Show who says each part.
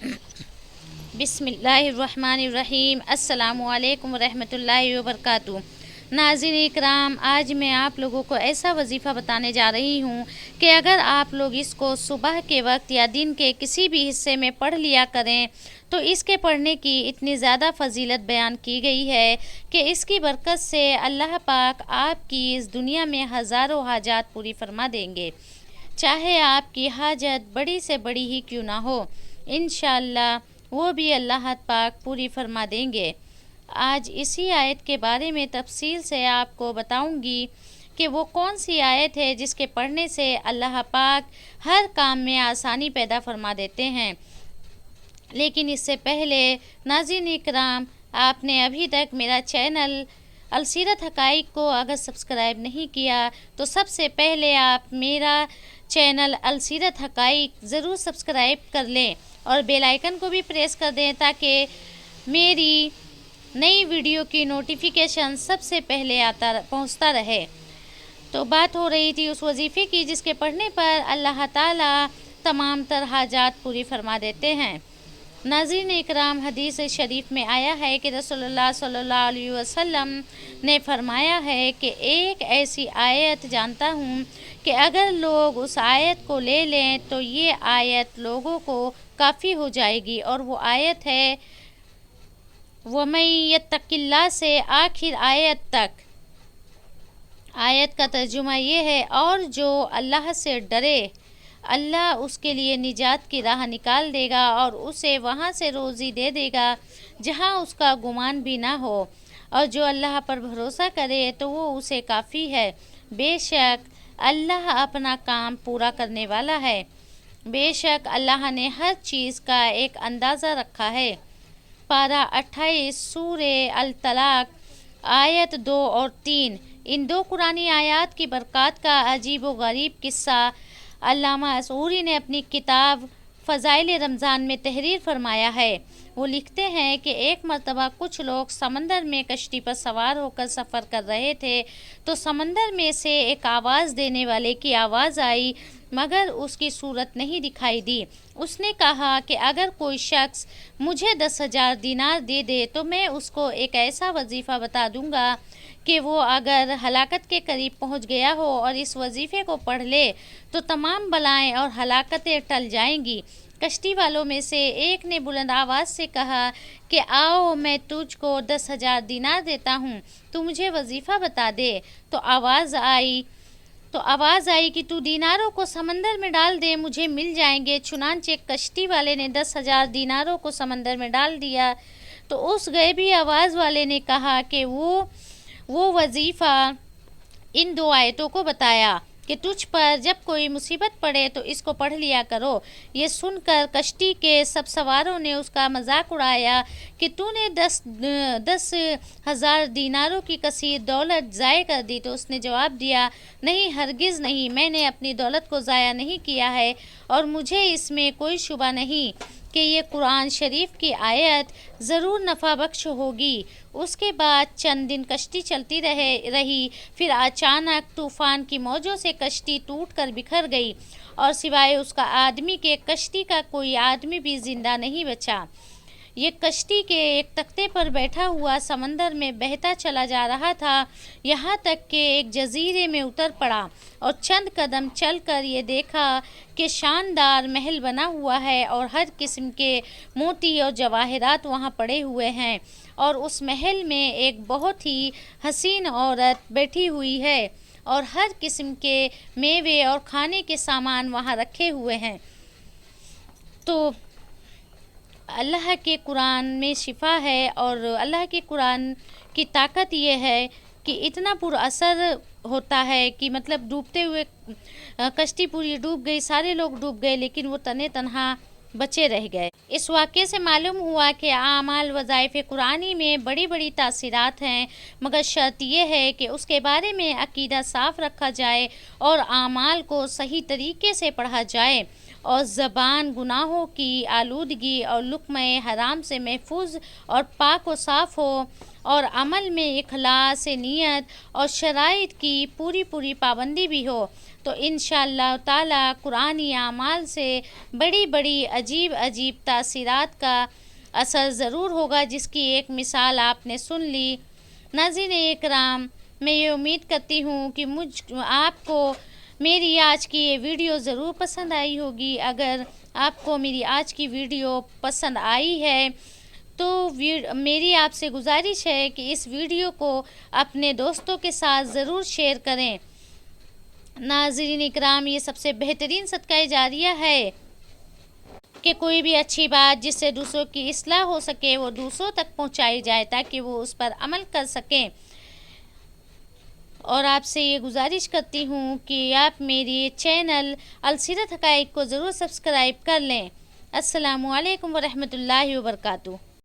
Speaker 1: بسم اللہ الرحمن الرحیم۔ السلام علیکم ورحمۃ اللہ وبرکاتہ۔ ناظرین اکرام، آج میں آپ لوگوں کو ایسا وظیفہ بتانے جا رہی ہوں کہ اگر آپ لوگ اس کو صبح کے وقت یا دن کے کسی بھی حصے میں پڑھ لیا کریں تو اس کے پڑھنے کی اتنی زیادہ فضیلت بیان کی گئی ہے کہ اس کی برکت سے اللہ پاک آپ کی اس دنیا میں ہزاروں حاجات پوری فرما دیں گے، چاہے آپ کی حاجت بڑی سے بڑی ہی کیوں نہ ہو، انشاءاللہ وہ بھی اللہ پاک پوری فرما دیں گے۔ آج اسی آیت کے بارے میں تفصیل سے آپ کو بتاؤں گی کہ وہ کون سی آیت ہے جس کے پڑھنے سے اللہ پاک ہر کام میں آسانی پیدا فرما دیتے ہیں۔ لیکن اس سے پہلے ناظرین اکرام، آپ نے ابھی تک میرا چینل السیرت حقائق کو اگر سبسکرائب نہیں کیا تو سب سے پہلے آپ میرا چینل السیرت حقائق ضرور سبسکرائب کر لیں اور بیل آئیکن کو بھی پریس کر دیں تاکہ میری نئی ویڈیو کی نوٹیفیکیشن سب سے پہلے پہنچتا رہے۔ تو بات ہو رہی تھی اس وظیفے کی جس کے پڑھنے پر اللہ تعالیٰ تمام تر حاجات پوری فرما دیتے ہیں۔ ناظرین اکرام، حدیث شریف میں آیا ہے کہ رسول اللہ صلی اللہ علیہ وسلم نے فرمایا ہے کہ ایک ایسی آیت جانتا ہوں کہ اگر لوگ اس آیت کو لے لیں تو یہ آیت لوگوں کو کافی ہو جائے گی، اور وہ آیت ہے وَمَن يَتَّقِ اللَّهَ سے آخر آیت تک۔ آیت کا ترجمہ یہ ہے، اور جو اللہ سے ڈرے اللہ اس کے لیے نجات کی راہ نکال دے گا اور اسے وہاں سے روزی دے دے گا جہاں اس کا گمان بھی نہ ہو، اور جو اللہ پر بھروسہ کرے تو وہ اسے کافی ہے۔ بے شک اللہ اپنا کام پورا کرنے والا ہے، بے شک اللہ نے ہر چیز کا ایک اندازہ رکھا ہے۔ پارہ 28 سورہ الطلاق آیت 2 اور 3۔ ان دو قرآنی آیات کی برکات کا عجیب و غریب قصہ علامہ عصوری نے اپنی کتاب فضائل رمضان میں تحریر فرمایا ہے۔ وہ لکھتے ہیں کہ ایک مرتبہ کچھ لوگ سمندر میں کشتی پر سوار ہو کر سفر کر رہے تھے تو سمندر میں سے ایک آواز دینے والے کی آواز آئی مگر اس کی صورت نہیں دکھائی دی۔ اس نے کہا کہ اگر کوئی شخص مجھے 10,000 دینار دے دے تو میں اس کو ایک ایسا وظیفہ بتا دوں گا کہ وہ اگر ہلاکت کے قریب پہنچ گیا ہو اور اس وظیفے کو پڑھ لے تو تمام بلائیں اور ہلاکتیں ٹل جائیں گی۔ کشتی والوں میں سے ایک نے بلند آواز سے کہا کہ آؤ میں تجھ کو 10,000 دینار دیتا ہوں، تو مجھے وظیفہ بتا دے۔ تو آواز آئی کہ تو دیناروں کو سمندر میں ڈال دے، مجھے مل جائیں گے۔ چنانچہ کشتی والے نے 10,000 دیناروں کو سمندر میں ڈال دیا۔ تو اس غیبی آواز والے نے کہا کہ وہ وظیفہ ان دو آیتوں کو بتایا کہ تجھ پر جب کوئی مصیبت پڑے تو اس کو پڑھ لیا کرو۔ یہ سن کر کشتی کے سب سواروں نے اس کا مذاق اڑایا کہ تو نے 10,000 دیناروں کی کثیر دولت ضائع کر دی۔ تو اس نے جواب دیا، نہیں ہرگز نہیں، میں نے اپنی دولت کو ضائع نہیں کیا ہے اور مجھے اس میں کوئی شبہ نہیں کہ یہ قرآن شریف کی آیت ضرور نفع بخش ہوگی۔ اس کے بعد چند دن کشتی چلتی رہی، پھر اچانک طوفان کی موجوں سے کشتی ٹوٹ کر بکھر گئی اور سوائے اس کا آدمی کے کشتی کا کوئی آدمی بھی زندہ نہیں بچا۔ یہ کشتی کے ایک تختے پر بیٹھا ہوا سمندر میں بہتا چلا جا رہا تھا، یہاں تک کہ ایک جزیرے میں اتر پڑا اور چند قدم چل کر یہ دیکھا کہ شاندار محل بنا ہوا ہے اور ہر قسم کے موتی اور جواہرات وہاں پڑے ہوئے ہیں، اور اس محل میں ایک بہت ہی حسین عورت بیٹھی ہوئی ہے اور ہر قسم کے میوے اور کھانے کے سامان وہاں رکھے ہوئے ہیں۔ تو اللہ کے قرآن میں شفا ہے اور اللہ کے قرآن کی طاقت یہ ہے کہ اتنا پر اثر ہوتا ہے کہ مطلب ڈوبتے ہوئے کشتی پوری ڈوب گئی، سارے لوگ ڈوب گئے لیکن وہ تنے تنہا بچے رہ گئے۔ اس واقعے سے معلوم ہوا کہ اعمال وظائف قرآنی میں بڑی بڑی تاثیرات ہیں، مگر شرط یہ ہے کہ اس کے بارے میں عقیدہ صاف رکھا جائے اور اعمال کو صحیح طریقے سے پڑھا جائے اور زبان گناہوں کی آلودگی اور لقمہ حرام سے محفوظ اور پاک و صاف ہو اور عمل میں اخلاص نیت اور شرائط کی پوری پابندی بھی ہو، تو انشاءاللہ تعالی قرآنی اعمال سے بڑی بڑی عجیب عجیب تاثیرات کا اثر ضرور ہوگا، جس کی ایک مثال آپ نے سن لی۔ ناظرین اکرام، میں یہ امید کرتی ہوں کہ آپ کو میری آج کی یہ ویڈیو ضرور پسند آئی ہوگی۔ اگر آپ کو میری آج کی ویڈیو پسند آئی ہے تو میری آپ سے گزارش ہے کہ اس ویڈیو کو اپنے دوستوں کے ساتھ ضرور شیئر کریں۔ ناظرین اکرام، یہ سب سے بہترین صدقہ جاریہ ہے کہ کوئی بھی اچھی بات جس سے دوسروں کی اصلاح ہو سکے وہ دوسروں تک پہنچائی جائے تاکہ وہ اس پر عمل کر سکیں۔ اور آپ سے یہ گزارش کرتی ہوں کہ آپ میری چینل السیرت حقائق کو ضرور سبسکرائب کر لیں۔ السلام علیکم ورحمۃ اللہ وبرکاتہ۔